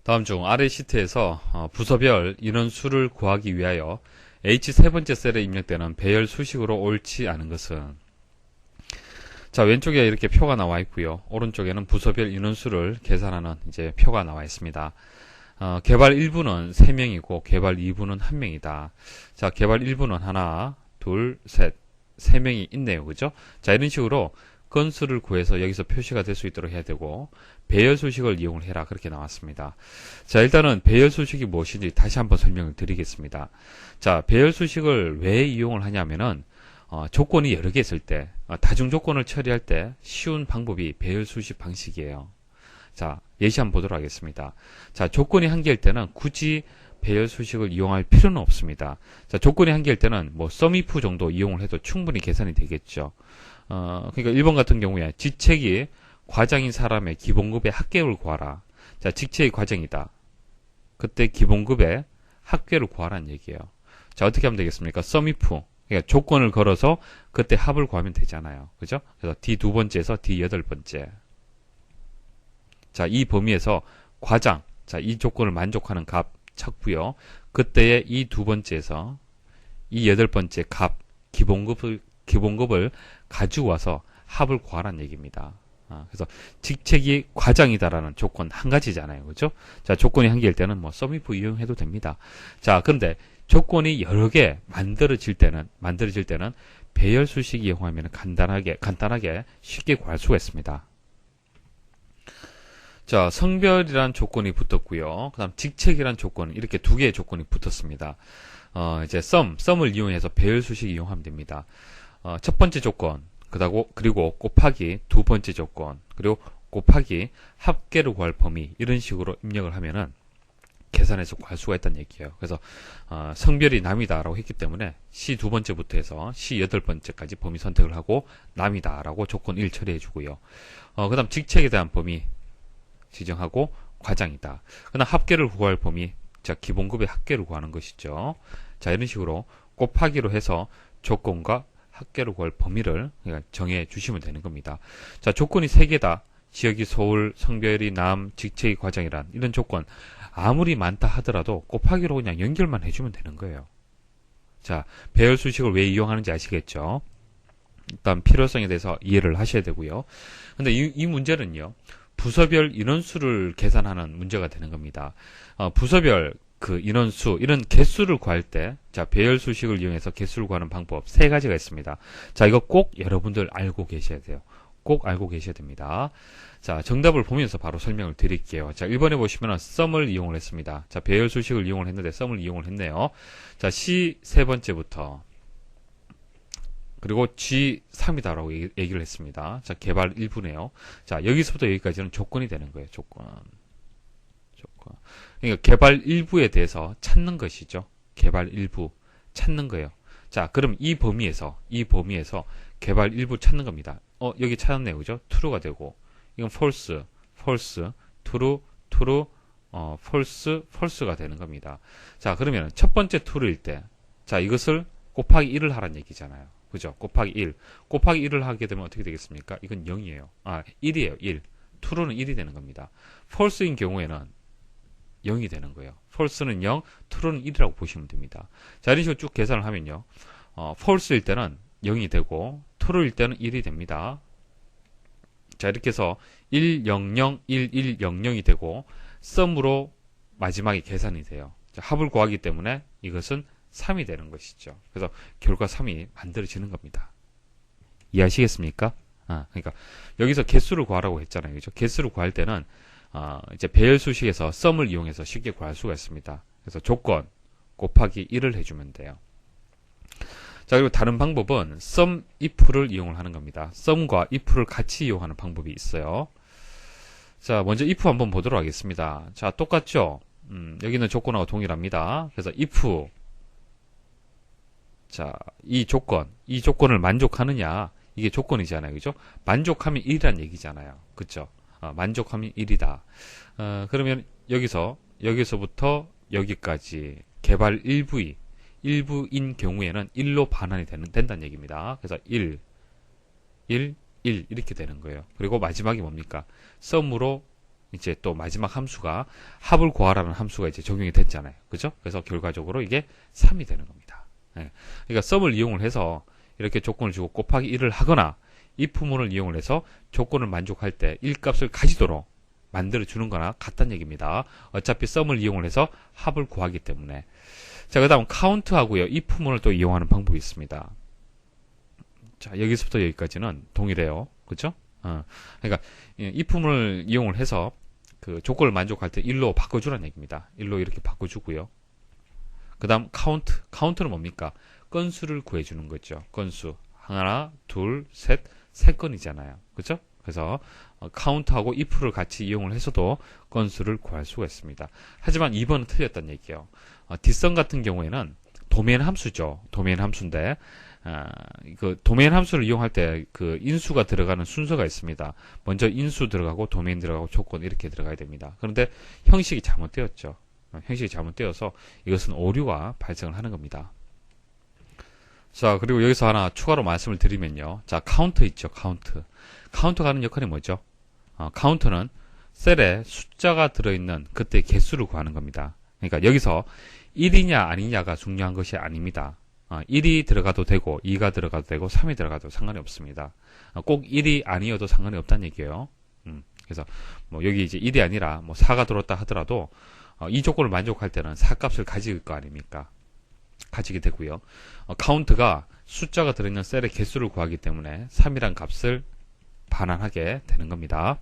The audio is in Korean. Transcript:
다음 중 아래 시트에서 부서별 인원수를 구하기 위하여 H 세 번째 셀에 입력되는 배열 수식으로 옳지 않은 것은. 자, 왼쪽에 이렇게 표가 나와 있고요. 오른쪽에는 부서별 인원수를 계산하는 이제 표가 나와 있습니다. 개발 1부는 3명이고 개발 2부는 1명이다. 자, 개발 1부는 하나, 둘, 셋, 3명이 있네요. 그죠? 자, 이런 식으로 건수를 구해서 여기서 표시가 될 수 있도록 해야 되고, 배열 수식을 이용을 해라. 그렇게 나왔습니다. 자, 일단은 배열 수식이 무엇인지 다시 한번 설명을 드리겠습니다. 자, 배열 수식을 왜 이용을 하냐면은, 조건이 여러 개 있을 때, 다중 조건을 처리할 때 쉬운 방법이 배열 수식 방식이에요. 자, 예시 한번 보도록 하겠습니다. 자, 조건이 한 개일 때는 굳이 배열 수식을 이용할 필요는 없습니다. 자, 조건이 한 개일 때는 뭐 썸이프 정도 이용을 해도 충분히 계산이 되겠죠. 그러니까 1번 같은 경우에 직책이 과장인 사람의 기본급의 합계를 구하라. 자, 직책이 과장이다. 그때 기본급의 합계를 구하라는 얘기예요. 자, 어떻게 하면 되겠습니까? 썸이프. 그러니까 조건을 걸어서 그때 합을 구하면 되잖아요. 그죠? 그래서 D 두 번째에서 D 여덟 번째. 자, 이 범위에서 과장. 자, 이 조건을 만족하는 값 찾고요. 그때의 이 두 번째에서 이 여덟 번째 값, 기본급을 가지고 와서 합을 구하라는 얘기입니다. 그래서 직책이 과장이다라는 조건 한 가지잖아요. 그죠? 자, 조건이 한 개일 때는 뭐 썸이프 이용해도 됩니다. 자, 근데 조건이 여러 개 만들어질 때는 배열 수식 이용하면 간단하게 쉽게 구할 수가 있습니다. 자, 성별이란 조건이 붙었고요. 그다음 직책이란 조건, 이렇게 두 개의 조건이 붙었습니다. 이제 썸을 이용해서 배열 수식 이용하면 됩니다. 첫 번째 조건, 그리고 곱하기 두 번째 조건, 그리고 곱하기 합계를 구할 범위, 이런 식으로 입력을 하면은 계산해서 구할 수가 있다는 얘기예요. 그래서 성별이 남이다라고 했기 때문에 C 두 번째부터 해서 C 여덟 번째까지 범위 선택을 하고 남이다라고 조건 1 처리해 주고요. 그 다음 직책에 대한 범위 지정하고 과장이다. 그다음 합계를 구할 범위, 자, 기본급의 합계를 구하는 것이죠. 자, 이런 식으로 곱하기로 해서 조건과 합계를 구할 범위를 정해 주시면 되는 겁니다. 자, 조건이 3개다. 지역이 서울, 성별이 남, 직책이 과장이란 이런 조건 아무리 많다 하더라도 곱하기로 그냥 연결만 해주면 되는 거예요. 자, 배열 수식을 왜 이용하는지 아시겠죠? 일단 필요성에 대해서 이해를 하셔야 되고요. 근데 이 문제는요, 부서별 인원수를 계산하는 문제가 되는 겁니다. 부서별 그 인원수, 이런 개수를 구할 때, 자, 배열 수식을 이용해서 개수를 구하는 방법 3가지가 있습니다. 자, 이거 꼭 여러분들 알고 계셔야 돼요. 꼭 알고 계셔야 됩니다. 자, 정답을 보면서 바로 설명을 드릴게요. 자, 1번에 보시면 썸을 이용을 했습니다. 자, 배열 수식을 이용을 했는데 썸을 이용을 했네요. 자, C 세 번째부터 그리고 G3이다라고 얘기를 했습니다. 자, 개발 1부네요. 자, 여기서부터 여기까지는 조건이 되는 거예요. 조건. 그러니까 개발 1부에 대해서 찾는 것이죠. 개발 1부 찾는 거예요. 자, 그럼 이 범위에서 개발 1부 찾는 겁니다. 여기 찾았네요. 그죠? true가 되고, 이건 false, true, false가 되는 겁니다. 자, 그러면 첫 번째 true일 때, 자, 이것을 곱하기 1을 하라는 얘기잖아요. 그죠? 곱하기 1. 곱하기 1을 하게 되면 어떻게 되겠습니까? 이건 0이에요. 1이에요. 1. true는 1이 되는 겁니다. false인 경우에는 0이 되는 거예요. false는 0, true는 1이라고 보시면 됩니다. 자, 이런 식으로 쭉 계산을 하면요. false일 때는 0이 되고, true일 때는 1이 됩니다. 자, 이렇게 해서 1, 0, 0, 1, 1, 0, 0이 되고, 썸으로 마지막에 계산이 돼요. 자, 합을 구하기 때문에 이것은 3이 되는 것이죠. 그래서 결과 3이 만들어지는 겁니다. 이해하시겠습니까? 그러니까 여기서 개수를 구하라고 했잖아요. 그죠? 개수를 구할 때는 이제 배열 수식에서 썸을 이용해서 쉽게 구할 수가 있습니다. 그래서 조건 곱하기 1을 해주면 돼요. 자, 그리고 다른 방법은 sum if를 이용을 하는 겁니다. sum과 if를 같이 이용하는 방법이 있어요. 자, 먼저 if 한번 보도록 하겠습니다. 자, 똑같죠? 여기는 조건하고 동일합니다. 그래서 if, 자, 이 조건을 만족하느냐, 이게 조건이잖아요. 그죠? 만족하면 1이란 얘기잖아요. 그죠? 만족하면 1이다. 그러면 여기서부터 여기까지 개발 1부인 경우에는 1로 반환이 된다는 얘기입니다. 그래서 1 이렇게 되는 거예요. 그리고 마지막이 뭡니까? 썸으로 이제 또 마지막 함수가 합을 구하라는 함수가 이제 적용이 됐잖아요. 그죠? 그래서 결과적으로 이게 3이 되는 겁니다. 예. 그러니까 썸을 이용을 해서 이렇게 조건을 주고 곱하기 1을 하거나 if문을 이용을 해서 조건을 만족할 때 1값을 가지도록 만들어 주는 거나 같다는 얘기입니다. 어차피 썸을 이용을 해서 합을 구하기 때문에. 자, 그 다음 카운트하고요. if문을 또 이용하는 방법이 있습니다. 자, 여기서부터 여기까지는 동일해요. 그죠? 그러니까 if문을 이용을 해서 그 조건을 만족할 때 1로 바꿔주라는 얘기입니다. 1로 이렇게 바꿔주고요. 그 다음 카운트는 뭡니까? 건수를 구해주는 거죠. 건수 하나, 둘, 셋, 세 건이잖아요. 그죠? 그래서 카운트하고 if를 같이 이용을 해서도 건수를 구할 수가 있습니다. 하지만 2번은 틀렸다는 얘기예요. 뒷선 같은 경우에는 도메인 함수죠. 도메인 함수인데 그 도메인 함수를 이용할 때 그 인수가 들어가는 순서가 있습니다. 먼저 인수 들어가고 도메인 들어가고 조건 이렇게 들어가야 됩니다. 그런데 형식이 잘못되었죠. 형식이 잘못되어서 이것은 오류가 발생을 하는 겁니다. 자, 그리고 여기서 하나 추가로 말씀을 드리면요. 자, 카운트 있죠. 카운트가 하는 역할이 뭐죠? 카운트는 셀에 숫자가 들어있는 그때 개수를 구하는 겁니다. 그러니까 여기서 1이냐 아니냐가 중요한 것이 아닙니다. 1이 들어가도 되고 2가 들어가도 되고 3이 들어가도 상관이 없습니다. 꼭 1이 아니어도 상관이 없다는 얘기예요. 그래서 뭐 여기 이제 1이 아니라 뭐 4가 들어왔다 하더라도 이 조건을 만족할 때는 4값을 가질 거 아닙니까? 가지게 되고요. 카운트가 숫자가 들어있는 셀의 개수를 구하기 때문에 3이란 값을 반환하게 되는 겁니다.